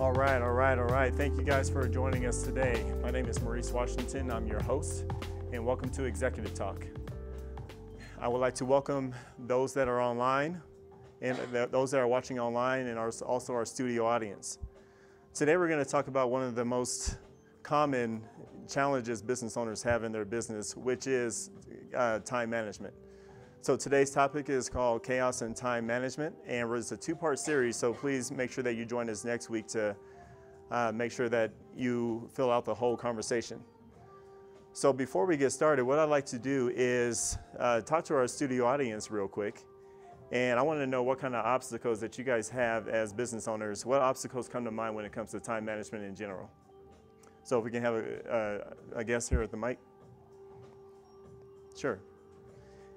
All right, all right, all right. Thank you guys for joining us today. My name is Maurice Washington. I'm your host, and welcome to Executive Talk. I would like to welcome those that are online and those that are watching online and also our studio audience. Today we're going to talk about one of the most common challenges business owners have in their business, which is time management. So today's topic is called Chaos and Time Management, and it's a two-part series, so please make sure that you join us next week to make sure that you fill out the whole conversation. So before we get started, what I'd like to do is talk to our studio audience real quick, and I want to know what kind of obstacles that you guys have as business owners. What obstacles come to mind when it comes to time management in general? So if we can have a guest here at the mic. Sure.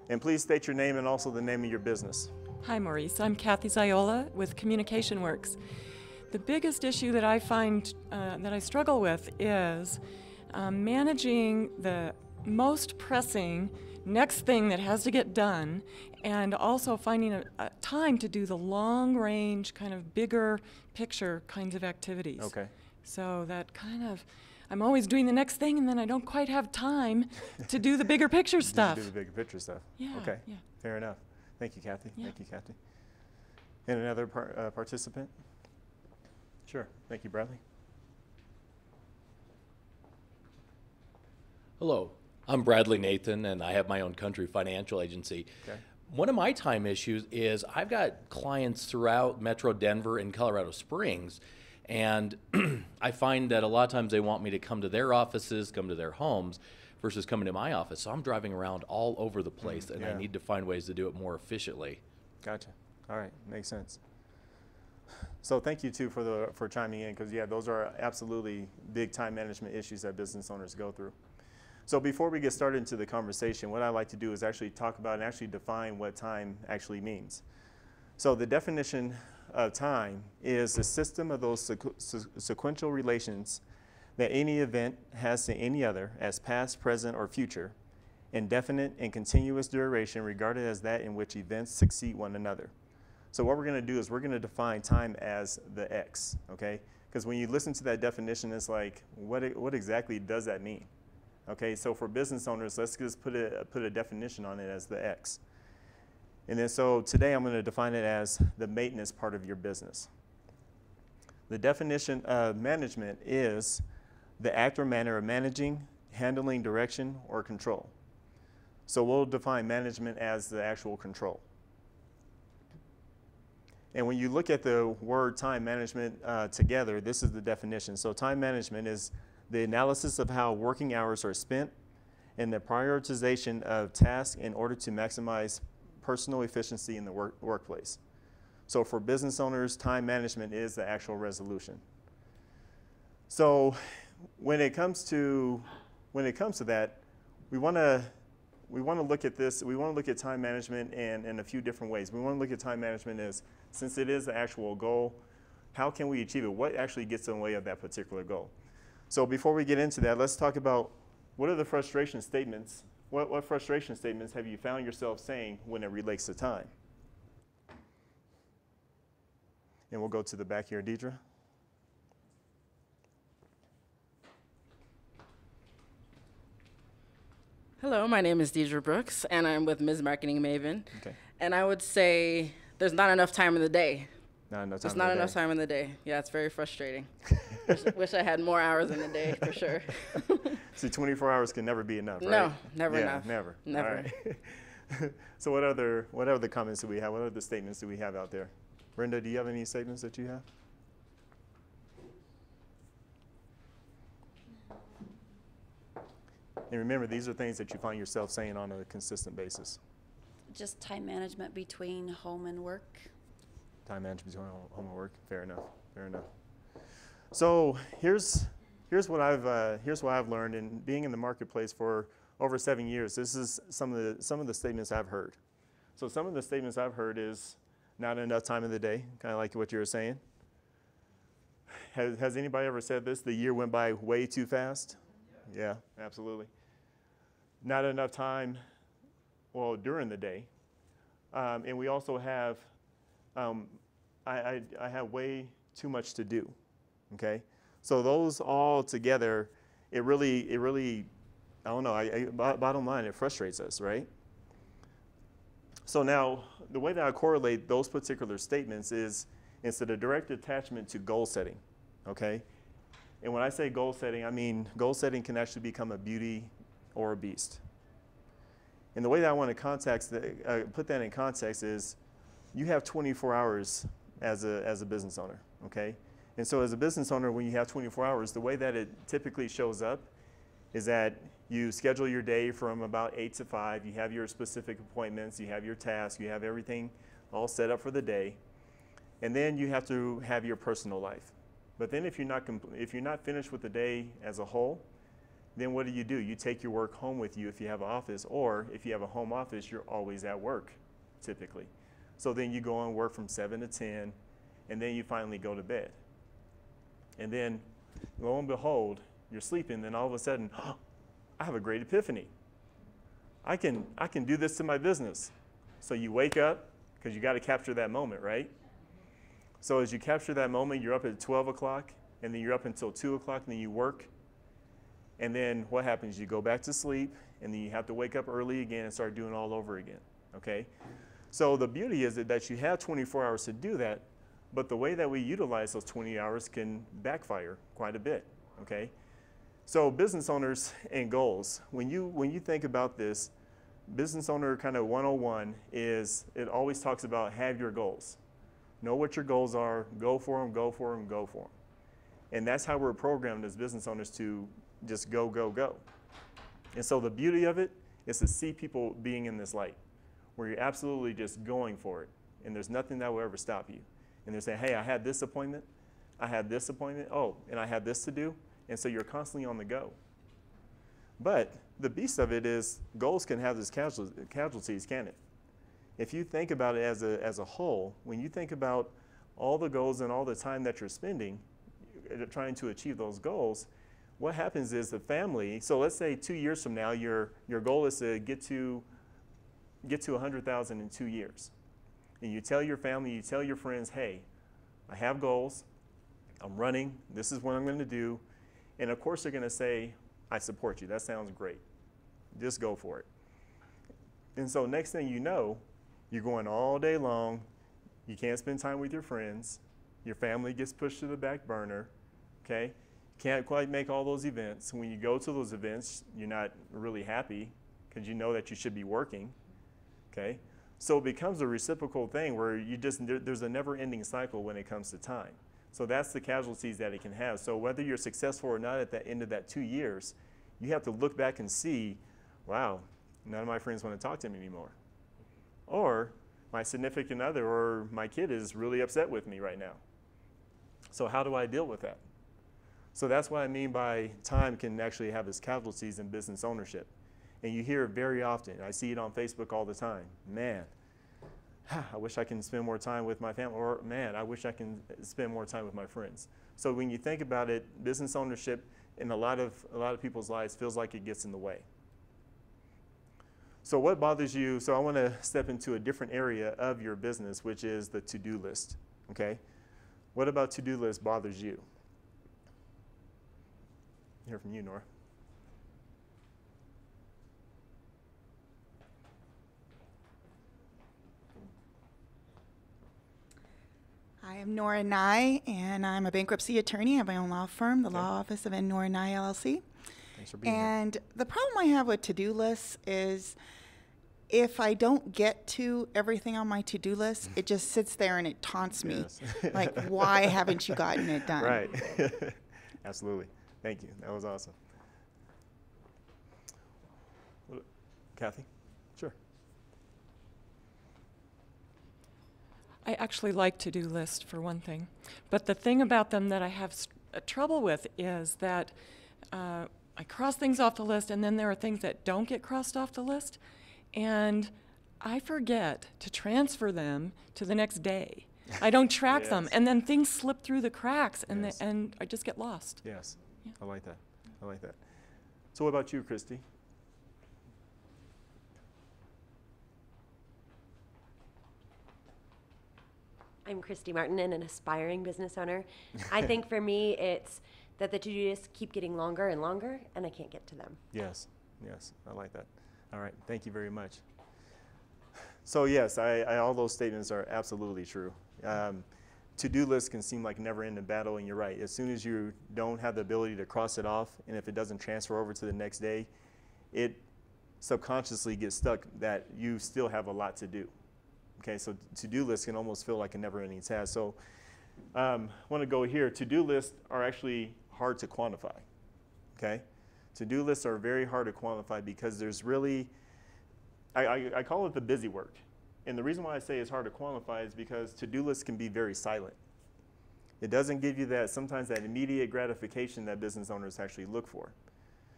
And please state your name and also the name of your business. Hi, Maurice. I'm Kathy Ziola with Communication Works. The biggest issue that I find that I struggle with is managing the most pressing next thing that has to get done, and also finding a time to do the long range, kind of bigger picture kinds of activities. Okay. So that kind of, I'm always doing the next thing, and then I don't quite have time to do the bigger picture stuff. Do the bigger picture stuff. Yeah. Okay. Yeah. Fair enough. Thank you, Kathy. Yeah. Thank you, Kathy. And another participant? Sure. Thank you, Bradley. Hello, I'm Bradley Nathan, and I have my own country financial agency. Okay. One of my time issues is I've got clients throughout Metro Denver and Colorado Springs, and I find that a lot of times they want me to come to their offices, come to their homes, versus coming to my office. So I'm driving around all over the place, and yeah. I need to find ways to do it more efficiently. Gotcha. All right. Makes sense. So thank you too for chiming in, because yeah, those are absolutely big time management issues that business owners go through. So before we get started into the conversation, what I like to do is actually talk about and actually define what time actually means. So the definition of time is the system of those sequential relations that any event has to any other as past, present, or future, indefinite and continuous duration regarded as that in which events succeed one another. So what we're going to do is we're going to define time as the X, okay? Because when you listen to that definition, it's like, what exactly does that mean? Okay, so for business owners, let's just put a definition on it as the X. And then so today I'm going to define it as the maintenance part of your business. The definition of management is the act or manner of managing, handling, direction, or control. So we'll define management as the actual control. And when you look at the word time management together, this is the definition. So time management is the analysis of how working hours are spent and the prioritization of tasks in order to maximize personal efficiency in the workplace. So for business owners, time management is the actual resolution. So when it comes to that, we want to look at this. We want to look at time management in a few different ways. We want to look at time management as, since it is the actual goal, how can we achieve it? What actually gets in the way of that particular goal? So before we get into that, let's talk about what are the frustration statements. What frustration statements have you found yourself saying when it relates to time? And we'll go to the back here, Deidre. Hello, my name is Deidre Brooks, and I'm with Ms. Marketing Maven. Okay. And I would say there's not enough time in the day. Not enough time. There's not enough time in the day. Yeah, it's very frustrating. wish I had more hours in the day, for sure. See, 24 hours can never be enough, right? No, never yeah, enough. Never. Never. All right. So what other comments do we have? What other statements do we have out there? Brenda, do you have any statements that you have? And remember, these are things that you find yourself saying on a consistent basis. Just time management between home and work. Time management between home and work. Fair enough. Fair enough. So here's what I've learned in being in the marketplace for over 7 years. This is some of the statements I've heard. So some of the statements I've heard is not enough time in the day, kind of like what you were saying. Has anybody ever said this? The year went by way too fast. Yeah, absolutely. Not enough time, well, during the day. And we also have, I have way too much to do. okay? So those all together, it really, I don't know, bottom line, it frustrates us, right? So now, the way that I correlate those particular statements is it's a direct attachment to goal setting, okay? And when I say goal setting, I mean goal setting can actually become a beauty or a beast. And the way that I want to put that in context is you have 24 hours as a business owner, okay? And so as a business owner, when you have 24 hours, the way that it typically shows up is that you schedule your day from about 8 to 5, you have your specific appointments, you have your tasks, you have everything all set up for the day, and then you have to have your personal life. But then if you're not finished with the day as a whole, then what do? You take your work home with you if you have an office, or if you have a home office, you're always at work, typically. So then you go and work from 7 to 10, and then you finally go to bed. And then, lo and behold, you're sleeping, then all of a sudden, oh, I have a great epiphany. I can do this to my business. So you wake up, because you got to capture that moment, right? So as you capture that moment, you're up at 12 o'clock, and then you're up until 2 o'clock, and then you work. And then what happens? You go back to sleep, and then you have to wake up early again and start doing all over again, okay? So the beauty is that you have 24 hours to do that, but the way that we utilize those 20 hours can backfire quite a bit, okay? So business owners and goals, when you think about this, business owner kind of 101 is, it always talks about have your goals. Know what your goals are, go for them, go for them, go for them. And that's how we're programmed as business owners to just go, go, go. And so the beauty of it is to see people being in this light, where you're absolutely just going for it, and there's nothing that will ever stop you. And they're saying, hey, I had this appointment, oh, and I have this to do, and so you're constantly on the go. But the beast of it is goals can have these casualties, can it? If you think about it as a whole, when you think about all the goals and all the time that you're spending trying to achieve those goals, what happens is the family, so let's say 2 years from now, your goal is to get to 100,000 in 2 years. And you tell your family, you tell your friends, hey, I have goals, I'm running, this is what I'm going to do. And of course they're going to say, I support you, that sounds great. Just go for it. And so next thing you know, you're going all day long, you can't spend time with your friends, your family gets pushed to the back burner, okay? Can't quite make all those events. When you go to those events, you're not really happy because you know that you should be working, okay? So it becomes a reciprocal thing where there's a never-ending cycle when it comes to time. So that's the casualties that it can have. So whether you're successful or not at the end of that 2 years, you have to look back and see, wow, none of my friends want to talk to me anymore. Or my significant other or my kid is really upset with me right now. So how do I deal with that? So that's what I mean by time can actually have its casualties in business ownership. And you hear it very often. I see it on Facebook all the time. Man, I wish I can spend more time with my family, or man, I wish I can spend more time with my friends. So when you think about it, business ownership in a lot of people's lives feels like it gets in the way. So what bothers you? So I want to step into a different area of your business, which is the to-do list, okay? What about to-do list bothers you? Hear from you, Nora. I am Nora Nye, and I'm a bankruptcy attorney. I have my own law firm, the Law Office of N. Nora Nye, LLC. Thanks for being here. And the problem I have with to-do lists is if I don't get to everything on my to-do list, it just sits there and it taunts me. Yes. Like, why haven't you gotten it done? Right. Absolutely. Thank you. That was awesome. Kathy? Sure. I actually like to-do lists for one thing, but the thing about them that I have trouble with is that I cross things off the list, and then there are things that don't get crossed off the list, and I forget to transfer them to the next day. I don't track them, Yes. and then things slip through the cracks, and Yes. and I just get lost. Yes. Yeah. I like that. I like that. So what about you, Christy? I I'm Christy Martin and an aspiring business owner. I think for me, it's that the to-do lists keep getting longer and longer, and I can't get to them. Yes, yes, I like that. All right, thank you very much. So yes, all those statements are absolutely true. To-do lists can seem like never-ending battle, and you're right. As soon as you don't have the ability to cross it off, and if it doesn't transfer over to the next day, it subconsciously gets stuck that you still have a lot to do. Okay, so to-do lists can almost feel like a never-ending task. So I want to go here. To-do lists are actually hard to quantify. Okay, to-do lists are very hard to quantify because there's really, I call it the busy work. And the reason why I say it's hard to quantify is because to-do lists can be very silent. It doesn't give you that, sometimes that immediate gratification that business owners actually look for.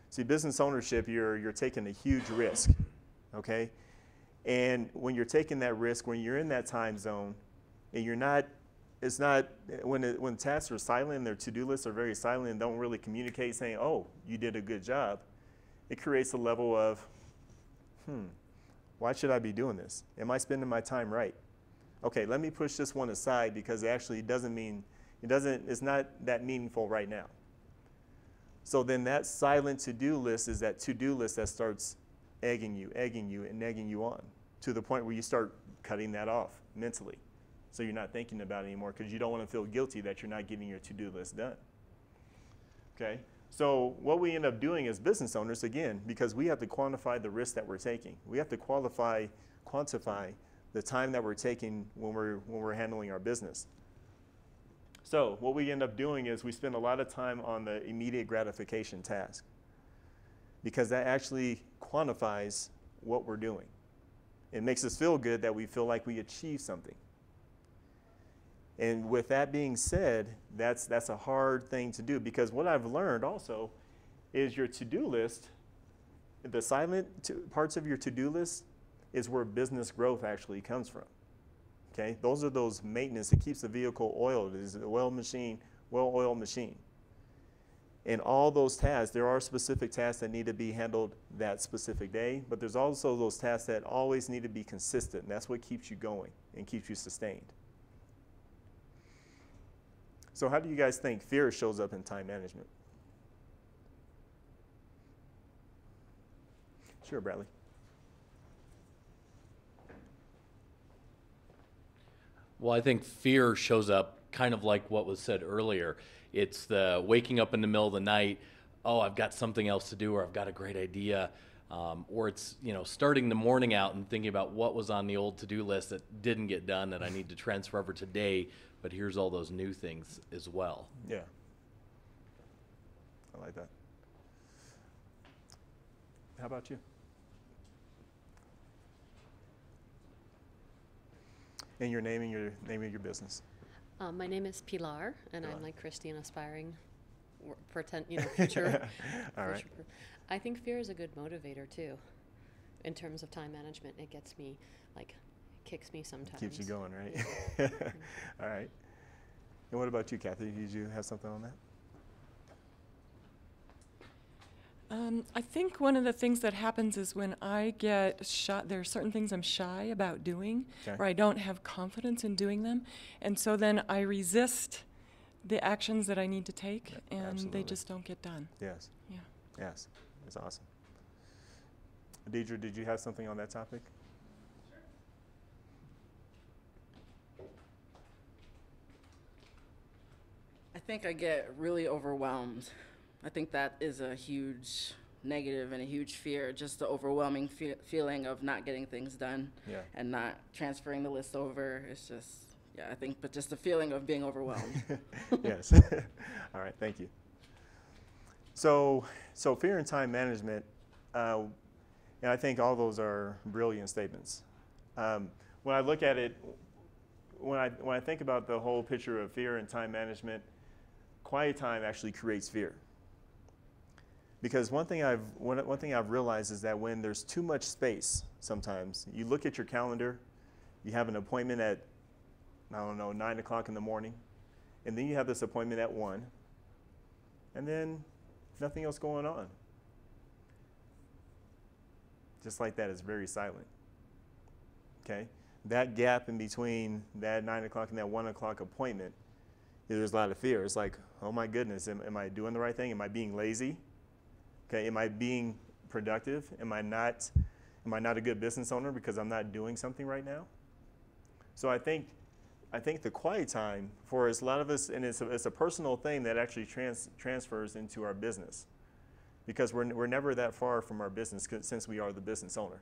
See, business ownership, you're taking a huge risk, okay? And when you're taking that risk, when you're in that time zone, and you're not, it's not, when tasks are silent and their to-do lists are very silent and don't really communicate saying, oh, you did a good job, it creates a level of, why should I be doing this? Am I spending my time right? Okay, let me push this one aside because it actually it's not that meaningful right now. So then that silent to-do list is that to-do list that starts egging you, and egging you on to the point where you start cutting that off mentally. So you're not thinking about it anymore because you don't want to feel guilty that you're not getting your to-do list done. Okay? So what we end up doing as business owners, again, because we have to quantify the risk that we're taking. We have to quantify the time that we're taking when we're handling our business. So what we end up doing is we spend a lot of time on the immediate gratification task because that actually quantifies what we're doing. It makes us feel good that we feel like we achieved something. And with that being said, that's a hard thing to do because what I've learned also is your to-do list, the silent parts of your to-do list is where business growth actually comes from. Okay, those are those maintenance. It keeps the vehicle oiled. It is a well-oiled machine. And all those tasks, there are specific tasks that need to be handled that specific day, but there's also those tasks that always need to be consistent. And that's what keeps you going and keeps you sustained. So how do you guys think fear shows up in time management? Sure, Bradley. Well, I think fear shows up kind of like what was said earlier. It's the waking up in the middle of the night, oh, I've got something else to do, or I've got a great idea. Or it's, starting the morning out and thinking about what was on the old to-do list that didn't get done that I need to transfer over today, but here's all those new things as well. Yeah. I like that. How about you? And your name and your business. My name is Pilar, and Pilar. I'm like Christy, an aspiring, future. All right. I think fear is a good motivator too, in terms of time management. It gets me, kicks me sometimes. Keeps you going, right? All right. And what about you, Kathy? Did you have something on that? I think one of the things that happens is when I get shy, there are certain things I'm shy about doing, Okay. or I don't have confidence in doing them, and so then I resist the actions that I need to take, Yeah, and absolutely. they just don't get done. Yes. Yeah. Yes. That's awesome. Deidre, did you have something on that topic? I think I get really overwhelmed. I think that is a huge negative and a huge fear, just the overwhelming feeling of not getting things done Yeah. and not transferring the list over. It's just, I think, but just the feeling of being overwhelmed. Yes. All right. Thank you. So fear and time management, and I think all those are brilliant statements. When I look at it, when I think about the whole picture of fear and time management, quiet time actually creates fear. Because one thing I've realized is that when there's too much space, sometimes you look at your calendar, you have an appointment at 9 o'clock in the morning, and then you have this appointment at 1, and then nothing else going on. Just like that, it's very silent. Okay? that gap in between that 9 o'clock and that 1 o'clock appointment, there's a lot of fear. It's like, oh my goodness, am I doing the right thing? Am I being lazy? Okay, am I being productive? Am I not a good business owner because I'm not doing something right now? So I think the quiet time for us, a lot of us, and it's a personal thing that actually transfers into our business, because we're never that far from our business since we are the business owner.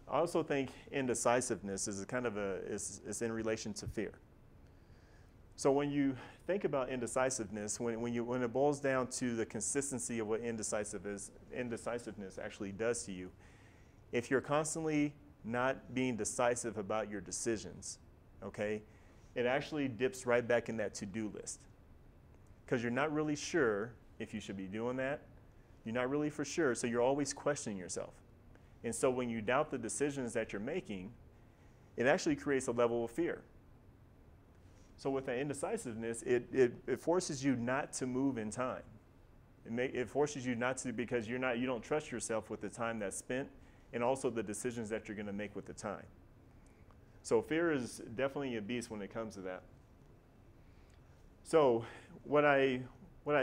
I also think indecisiveness is is in relation to fear. So when you think about indecisiveness, when it boils down to the consistency of what indecisiveness actually does to you, if you're constantly not being decisive about your decisions, okay, it actually dips right back in that to-do list, because you're not really sure if you should be doing that. You're not really for sure, so you're always questioning yourself. And so when you doubt the decisions that you're making, it actually creates a level of fear. So with that indecisiveness, it forces you not to move in time. It forces you not to, because you don't trust yourself with the time that's spent, and also the decisions that you're going to make with the time. So fear is definitely a beast when it comes to that. So what I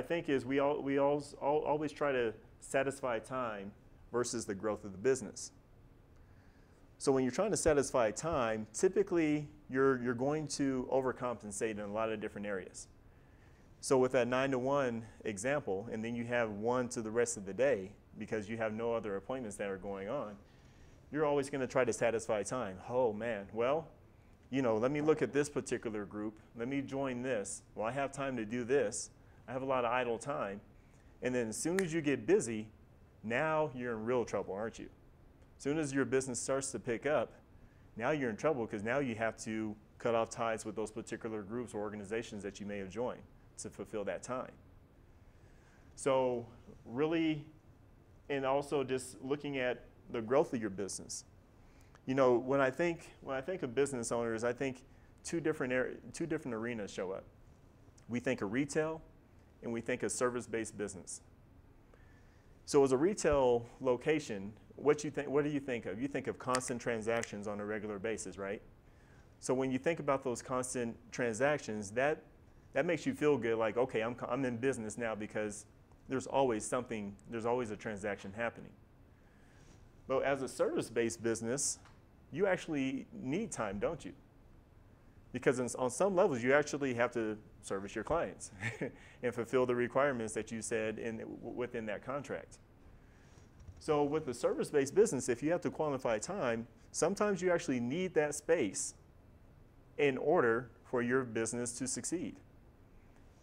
think is we always try to satisfy time versus the growth of the business. So when you're trying to satisfy time, typically you're going to overcompensate in a lot of different areas. So with that 9 to 1 example, and then you have 1 to the rest of the day because you have no other appointments that are going on, you're always going to try to satisfy time. Oh man, well, let me look at this particular group. Let me join this. Well, I have time to do this. I have a lot of idle time. And then as soon as you get busy, now you're in real trouble, aren't you? As soon as your business starts to pick up, now you're in trouble, because now you have to cut off ties with those particular groups or organizations that you may have joined to fulfill that time. So really, and also just looking at the growth of your business. When I think of business owners, I think two different arenas show up. We think of retail, and we think of service-based business. So as a retail location, what do you think of? You think of constant transactions on a regular basis, right? So when you think about those constant transactions, that makes you feel good, like, okay, I'm in business now, because there's always a transaction happening. But as a service-based business, you actually need time, don't you? Because on some levels, you actually have to service your clients and fulfill the requirements that you said within that contract. So with the service-based business, if you have to quantify time, sometimes you actually need that space in order for your business to succeed.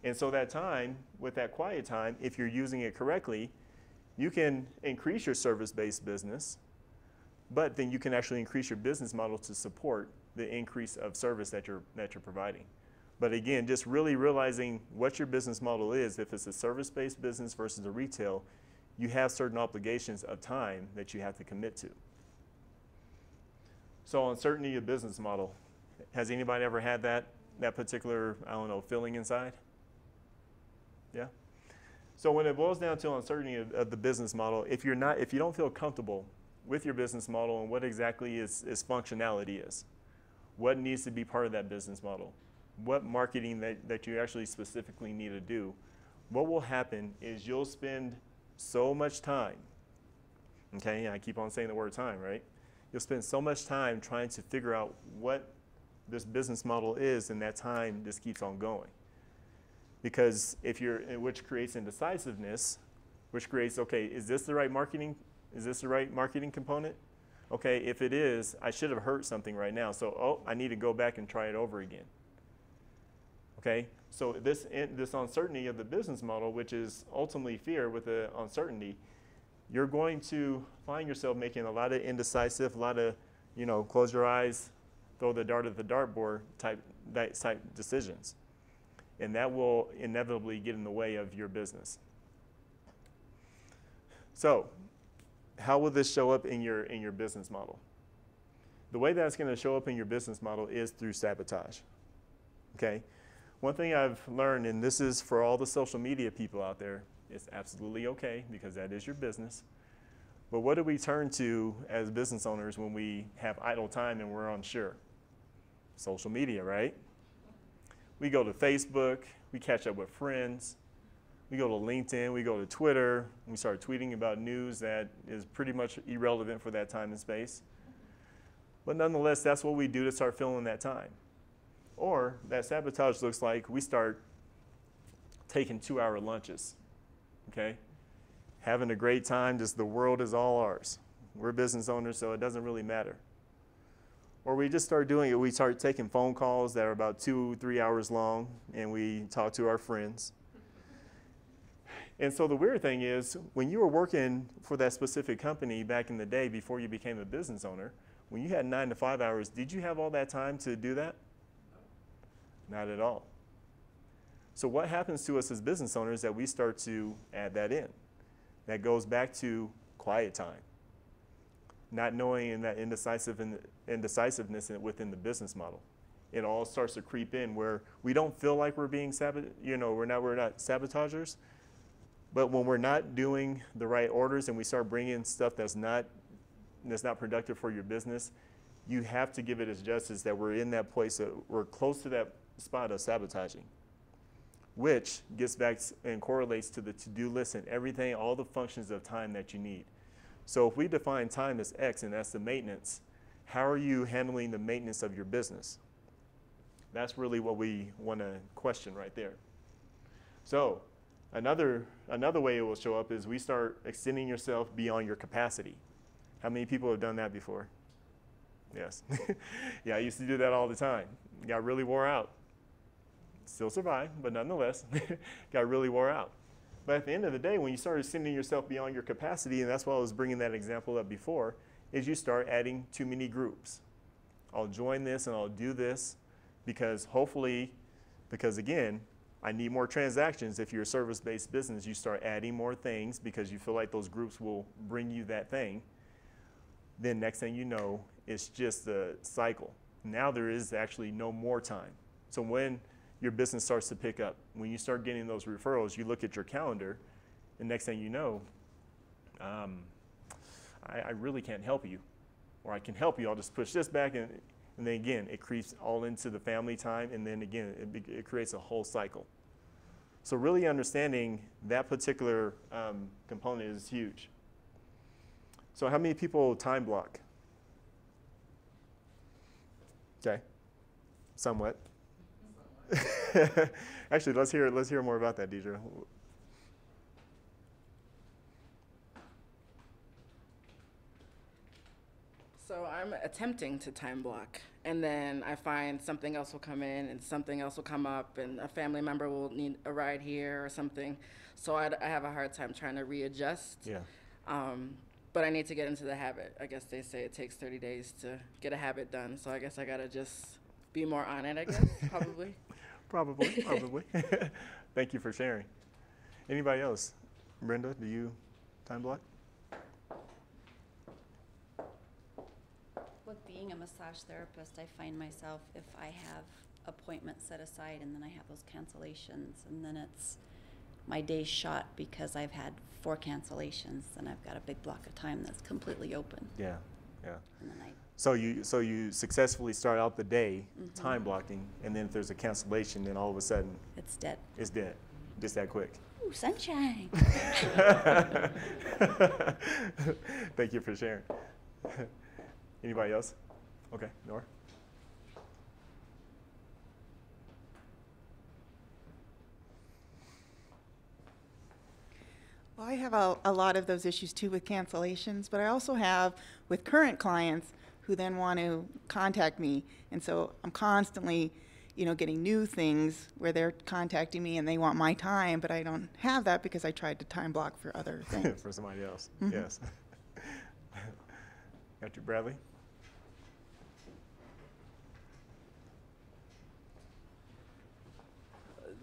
And so that time, with that quiet time, if you're using it correctly, you can increase your service-based business, but then you can actually increase your business model to support the increase of service that you're providing. But again, just really realizing what your business model is. If it's a service-based business versus a retail, you have certain obligations of time that you have to commit to. So uncertainty of business model. Has anybody ever had that particular, feeling inside? Yeah? So when it boils down to uncertainty of the business model, if you don't feel comfortable with your business model and what exactly its functionality is, what needs to be part of that business model, what marketing that you actually specifically need to do, what will happen is you'll spend so much time, okay, I keep on saying the word time, right? You'll spend so much time trying to figure out what this business model is, and that time just keeps on going. Because which creates indecisiveness, which creates, okay, is this the right marketing? Is this the right marketing component? Okay, if it is, I should have heard something right now. So, I need to go back and try it over again. Okay, so this uncertainty of the business model, which is ultimately fear with the uncertainty, you're going to find yourself making a lot of indecisive, a lot of, close your eyes, throw the dart at the dartboard type decisions. And that will inevitably get in the way of your business. So, how will this show up in your business model? The way that's going to show up in your business model is through sabotage. Okay? One thing I've learned, and this is for all the social media people out there, it's absolutely okay, because that is your business. But what do we turn to as business owners when we have idle time and we're unsure? Social media, right? We go to Facebook, we catch up with friends, we go to LinkedIn, we go to Twitter, we start tweeting about news that is pretty much irrelevant for that time and space. But nonetheless, that's what we do to start filling that time. Or that sabotage looks like we start taking 2-hour lunches, okay? Having a great time, just the world is all ours. We're business owners, so it doesn't really matter. Or we just start doing it. We start taking phone calls that are about 2-3 hours long, and we talk to our friends. And so the weird thing is, when you were working for that specific company back in the day before you became a business owner, when you had 9 to 5 hours, did you have all that time to do that? Not at all. So what happens to us as business owners that we start to add that in? That goes back to quiet time. Not knowing in that indecisiveness within the business model. It all starts to creep in where we don't feel like we're being we're not sabotagers, but when we're not doing the right orders and we start bringing stuff that's not productive for your business, you have to give it its justice that we're in that place, we're close to that spot of sabotaging, which gets back and correlates to the to-do list and everything, all the functions of time that you need. So if we define time as X and that's the maintenance, how are you handling the maintenance of your business? That's really what we want to question right there. So another way it will show up is we start extending yourself beyond your capacity. How many people have done that before? Yes. Yeah, I used to do that all the time. Got really wore out. Still survived, but nonetheless, got really wore out. But at the end of the day, when you start extending yourself beyond your capacity, and that's why I was bringing that example up before, is you start adding too many groups. I'll join this and I'll do this because again, I need more transactions. If you're a service-based business, you start adding more things because you feel like those groups will bring you that thing. Then next thing you know, it's just a cycle. Now there is actually no more time. So when your business starts to pick up, when you start getting those referrals, you look at your calendar, and next thing you know, I really can't help you. Or I can help you, I'll just push this back, and then again, it creeps all into the family time, and then again, it creates a whole cycle. So really understanding that particular component is huge. So how many people time block? Okay, somewhat. Actually, let's hear more about that, Deidre. So I'm attempting to time block, and then I find something else will come in, and something else will come up, and a family member will need a ride here or something. So I have a hard time trying to readjust. Yeah. But I need to get into the habit. I guess they say it takes 30 days to get a habit done. So I guess I gotta just be more on it, I guess, probably. Probably. Thank you for sharing. Anybody else? Brenda, do you time block? With being a massage therapist, I find myself, if I have appointments set aside and then I have those cancellations and then it's my day's shot because I've had 4 cancellations, then I've got a big block of time that's completely open. Yeah. And then So you successfully start out the day time blocking, and then if there's a cancellation, then all of a sudden it's dead. it's dead, just that quick. Ooh, sunshine. Thank you for sharing. Anybody else? Okay, Nora. Well, I have a lot of those issues too with cancellations, but I also have with current clients who then want to contact me. And so I'm constantly, getting new things where they're contacting me and they want my time, but I don't have that because I tried to time block for other things. For somebody else, Mhm. Yes. Dr. Bradley?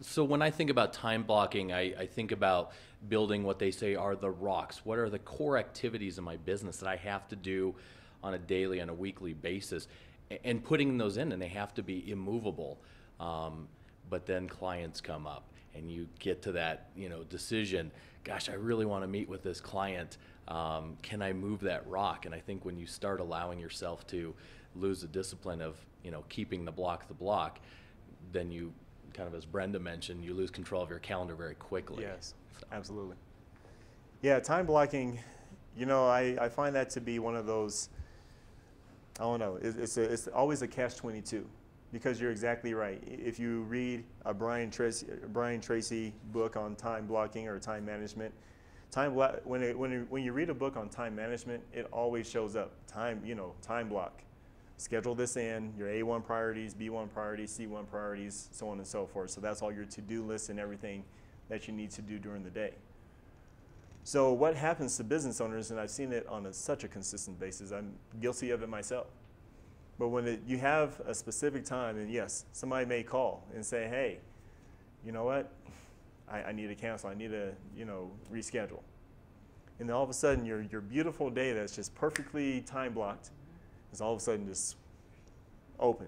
So when I think about time blocking, I think about building what they say are the rocks. What are the core activities in my business that I have to do on a daily, on a weekly basis, and putting those in, and they have to be immovable. But then clients come up, and you get to that, decision, gosh, I really want to meet with this client. Can I move that rock? And I think when you start allowing yourself to lose the discipline of, keeping the block, then you kind of, as Brenda mentioned, you lose control of your calendar very quickly. Yes, absolutely. Yeah, time blocking, I find that to be one of those, I don't know, it's always a catch-22, because you're exactly right. If you read a Brian Tracy book on time blocking or time management, when you read a book on time management, it always shows up, time block. Schedule this in, your A1 priorities, B1 priorities, C1 priorities, so on and so forth. So that's all your to-do lists and everything that you need to do during the day. So what happens to business owners, and I've seen it on such a consistent basis, I'm guilty of it myself. But when you have a specific time, and yes, somebody may call and say, hey, you know what, I need to cancel, I need to, reschedule. And then all of a sudden, your beautiful day that's just perfectly time blocked is all of a sudden just open.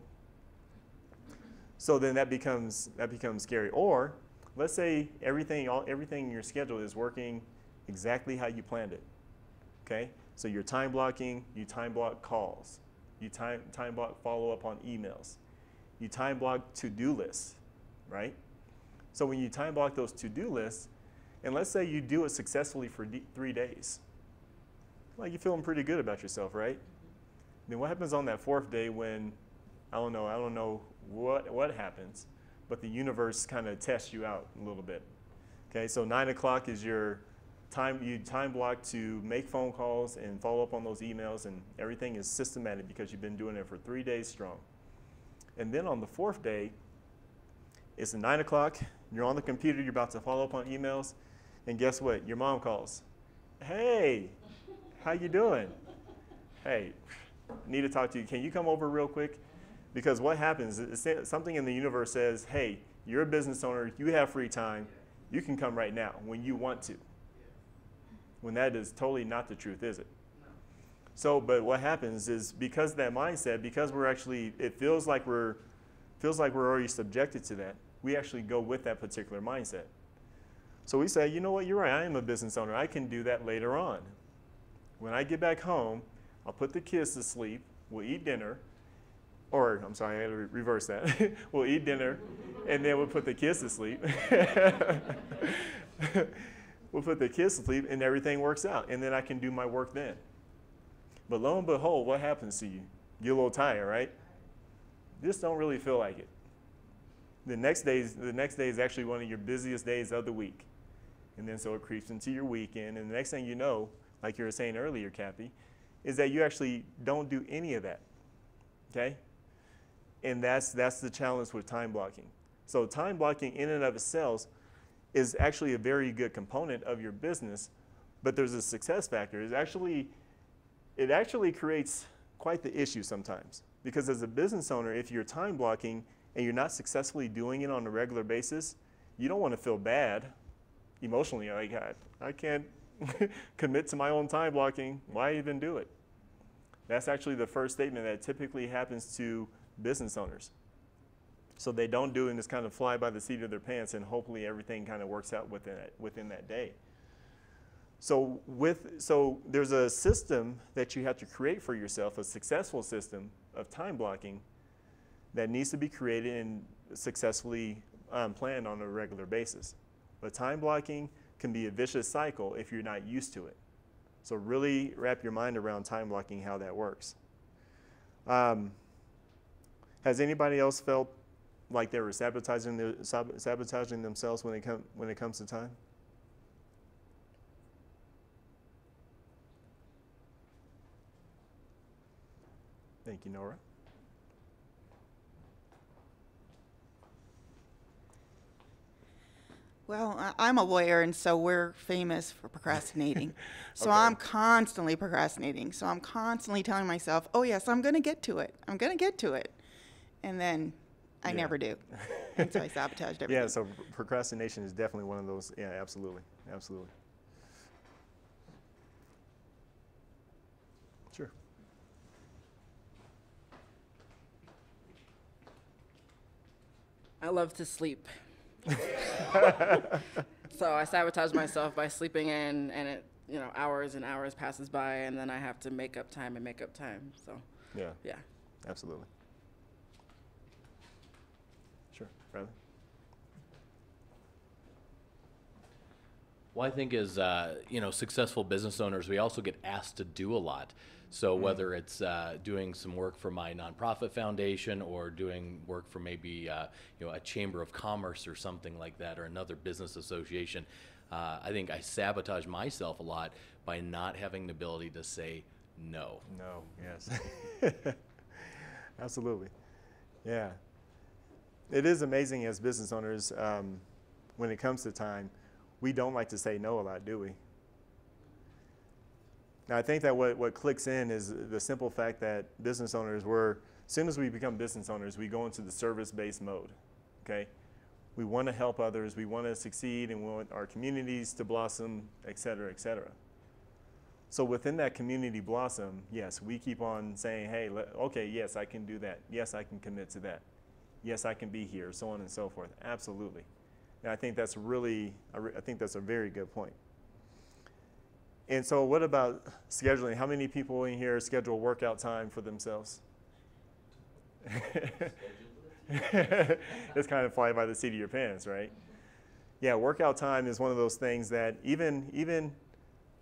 So then that becomes scary. Or let's say everything in your schedule is working exactly how you planned it. Okay? So you're time blocking, you time block calls, you time block follow up on emails, you time block to-do lists, right? So when you time block those to-do lists, and let's say you do it successfully for 3 days, like you're feeling pretty good about yourself, right? Then what happens on that 4th day when, I don't know what happens, but the universe kind of tests you out a little bit. Okay, so 9 o'clock is your time, you time block to make phone calls and follow up on those emails, and everything is systematic because you've been doing it for 3 days strong. And then on the 4th day, it's 9 o'clock, you're on the computer, you're about to follow up on emails, and guess what? Your mom calls. Hey, how you doing? Hey, need to talk to you. Can you come over real quick? Because what happens is something in the universe says, hey, you're a business owner, you have free time, you can come right now when you want to. When that is totally not the truth, is it? So, but what happens is because of that mindset, because it feels like we're already subjected to that, we actually go with that particular mindset. So we say, you know what, you're right, I am a business owner, I can do that later on. When I get back home, I'll put the kids to sleep, we'll eat dinner, or I'm sorry, I had to reverse that. We'll eat dinner, and then we'll put the kids to sleep. We'll put the kids to sleep, and everything works out, and then I can do my work then. But lo and behold, what happens to you? You're a little tired, right? Just don't really feel like it. The next day is actually one of your busiest days of the week. And then so it creeps into your weekend, and the next thing you know, like you were saying earlier, Kathy, is that you actually don't do any of that, okay? And that's the challenge with time blocking. So time blocking in and of itself is actually a very good component of your business, but there's a success factor. It actually creates quite the issue sometimes, because as a business owner, if you're time blocking and you're not successfully doing it on a regular basis, you don't want to feel bad emotionally, like, I can't commit to my own time blocking, why even do it? That's actually the first statement that typically happens to business owners. So they don't do it and just kind of fly by the seat of their pants, and hopefully everything kind of works out within that day. So there's a system that you have to create for yourself, a successful system of time blocking that needs to be created and successfully planned on a regular basis. But time blocking can be a vicious cycle if you're not used to it. So really wrap your mind around time blocking, how that works. Has anybody else felt like they were sabotaging themselves when it comes to time? Thank you, Nora. Well, I'm a lawyer, and so we're famous for procrastinating. So Okay. I'm constantly procrastinating. So I'm constantly telling myself, oh, yes, I'm going to get to it. I'm going to get to it. And then I Yeah. never do. And so I sabotaged everything. Yeah, so procrastination is definitely one of those. Yeah, absolutely. Absolutely. Sure. I love to sleep. So I sabotage myself by sleeping in, and it, hours and hours passes by, and then I have to make up time. So, Yeah, yeah. absolutely. Sure, Bradley? Well, I think as successful business owners, we also get asked to do a lot. So whether it's doing some work for my nonprofit foundation or doing work for maybe a chamber of commerce or something like that, or another business association, I think I sabotage myself a lot by not having the ability to say no. No, yes. Absolutely. Yeah. It is amazing as business owners, when it comes to time, we don't like to say no a lot, do we? Now, I think that what clicks in is the simple fact that business owners, as soon as we become business owners, we go into the service-based mode, okay? We want to help others, we want to succeed, and we want our communities to blossom, et cetera, et cetera. So within that community blossom, yes, we keep on saying, hey, okay, yes, I can do that. Yes, I can commit to that. Yes, I can be here, so on and so forth. Absolutely. And I think that's I think that's a very good point. And so what about scheduling? How many people in here schedule workout time for themselves? It's kind of fly by the seat of your pants, right? Yeah, workout time is one of those things that even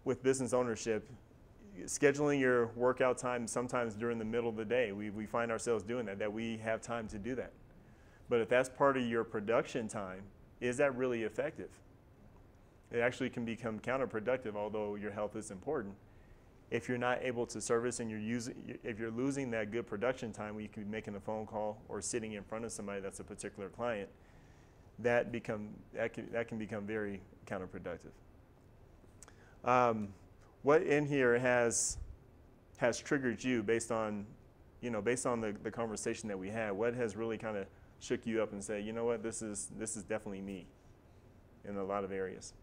with business ownership, scheduling your workout time sometimes during the middle of the day, we find ourselves doing that we have time to do that. But if that's part of your production time, is that really effective? It actually can become counterproductive, although your health is important. If you're not able to service and if you're losing that good production time where you could be making a phone call or sitting in front of somebody that's a particular client, that can become very counterproductive. What in here has triggered you based on the conversation that we had? What has really kind of shook you up and say, you know what, this is definitely me in a lot of areas?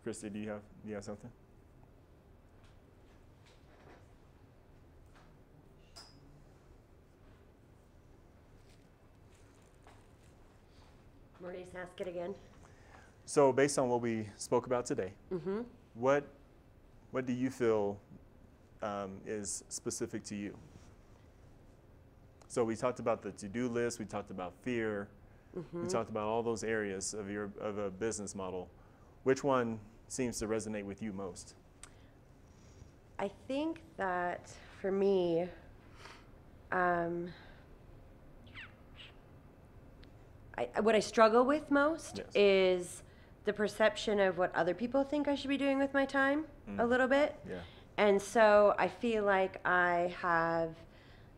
Christy, do you have something? Maurice, ask it again. So based on what we spoke about today, what do you feel is specific to you? So we talked about the to-do list, we talked about fear, we talked about all those areas of a business model. Which one seems to resonate with you most? I think that for me, what I struggle with most is the perception of what other people think I should be doing with my time a little bit. Yeah. And so I feel like I have,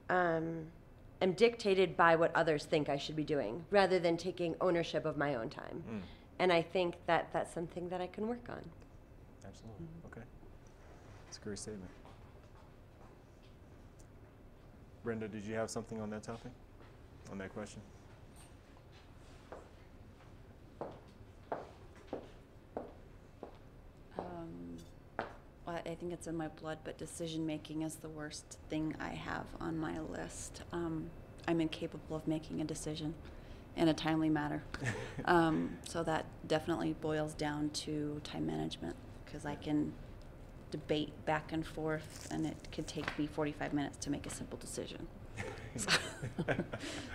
am dictated by what others think I should be doing rather than taking ownership of my own time. And I think that that's something that I can work on. Absolutely. Okay. That's a great statement. Brenda, did you have something on that topic? On that question? Well, I think it's in my blood, but decision making is the worst thing I have on my list. I'm incapable of making a decision in a timely manner. So that definitely boils down to time management, because I can debate back and forth and it could take me 45 minutes to make a simple decision.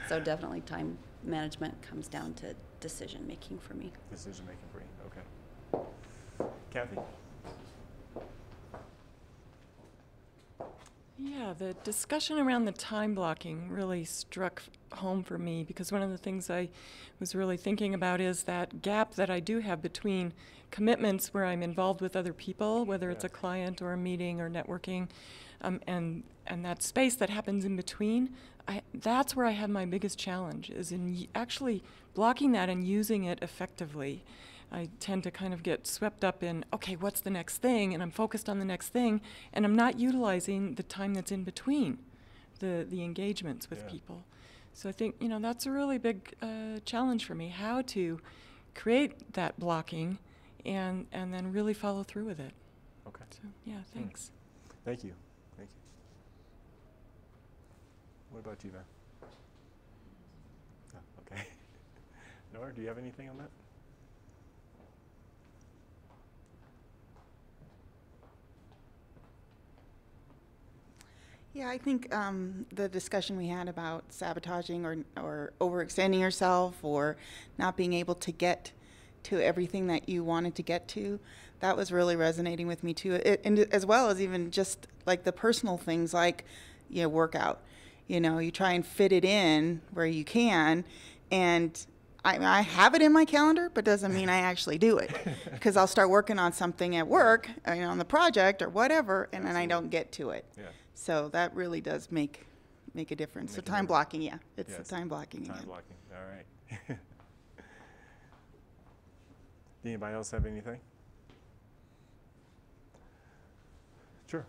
So definitely time management comes down to decision making for me. Decision making for you, okay. Kathy? Yeah, the discussion around the time blocking really struck home for me, because one of the things I was really thinking about is that gap that I do have between commitments where I'm involved with other people, whether it's a client or a meeting or networking, and that space that happens in between. That's where I have my biggest challenge, is in actually blocking that and using it effectively. I tend to kind of get swept up in, okay, what's the next thing? And I'm focused on the next thing, and I'm not utilizing the time that's in between the engagements with people. So I think, that's a really big challenge for me, how to create that blocking and then really follow through with it. Okay. So, yeah, thanks. Thank you. Thank you. What about you, Van? Oh, okay. Nora, do you have anything on that? Yeah, I think the discussion we had about sabotaging or overextending yourself or not being able to get to everything that you wanted to get to, that was really resonating with me too. And as well as even just like the personal things like, workout. You try and fit it in where you can, and I have it in my calendar, but doesn't mean I actually do it, because I'll start working on something at work, on the project or whatever, and then I don't get to it. Yeah. So that really does make a difference. So Make a time difference. blocking, yeah, it's Yes. the time blocking Time again. blocking. All right. Anybody else have anything? Sure.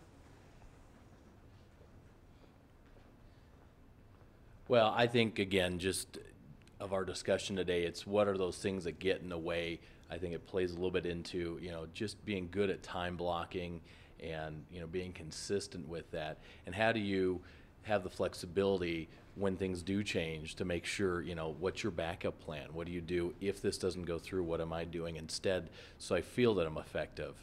Well, I think, again, just of our discussion today, it's what are those things that get in the way. I think it plays a little bit into, just being good at time blocking and, being consistent with that. And how do you have the flexibility when things do change to make sure, what's your backup plan? What do you do if this doesn't go through? What am I doing instead so I feel that I'm effective?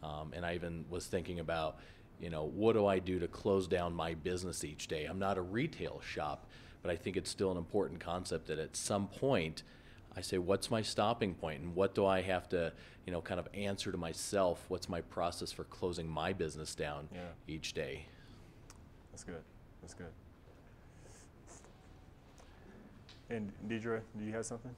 And I even was thinking about, what do I do to close down my business each day? I'm not a retail shop, but I think it's still an important concept that at some point I say, what's my stopping point, and what do I have to, kind of answer to myself? What's my process for closing my business down each day? That's good. That's good. And Deidre, do you have something?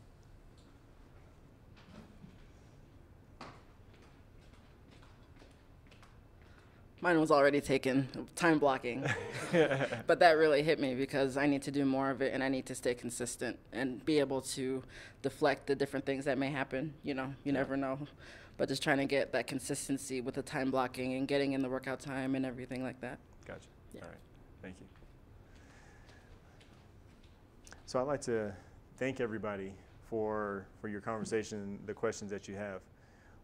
Mine was already taken, time blocking. But that really hit me because I need to do more of it, and I need to stay consistent and be able to deflect the different things that may happen. You never know. But just trying to get that consistency with the time blocking and getting in the workout time and everything like that. Gotcha. Yeah. All right. Thank you. So I'd like to thank everybody for your conversation, the questions that you have.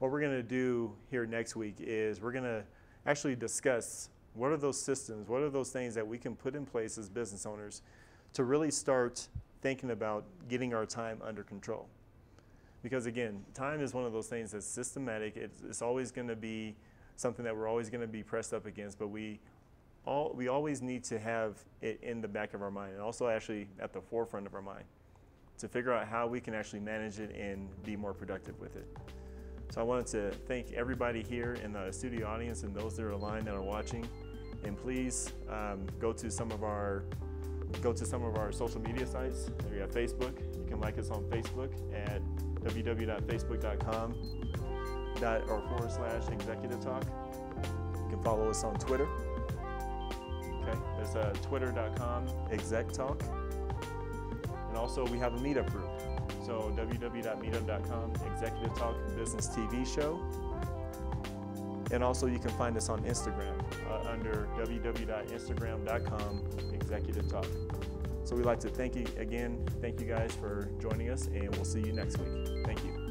What we're going to do here next week is we're going to actually discuss what are those systems, what are those things that we can put in place as business owners to really start thinking about getting our time under control. Because again, time is one of those things that's systematic. It's always going to be something that we're always going to be pressed up against, but we always need to have it in the back of our mind, and also actually at the forefront of our mind, to figure out how we can actually manage it and be more productive with it. So I wanted to thank everybody here in the studio audience and those that are online that are watching. And please go to some of our social media sites. We have Facebook. You can like us on Facebook at www.facebook.com/executive talk. You can follow us on Twitter. Okay, it's twitter.com/exec talk. And also we have a meetup group. So www.meetup.com, Executive Talk Business TV Show. And also you can find us on Instagram under www.instagram.com, Executive Talk. So we'd like to thank you again. Thank you guys for joining us, and we'll see you next week. Thank you.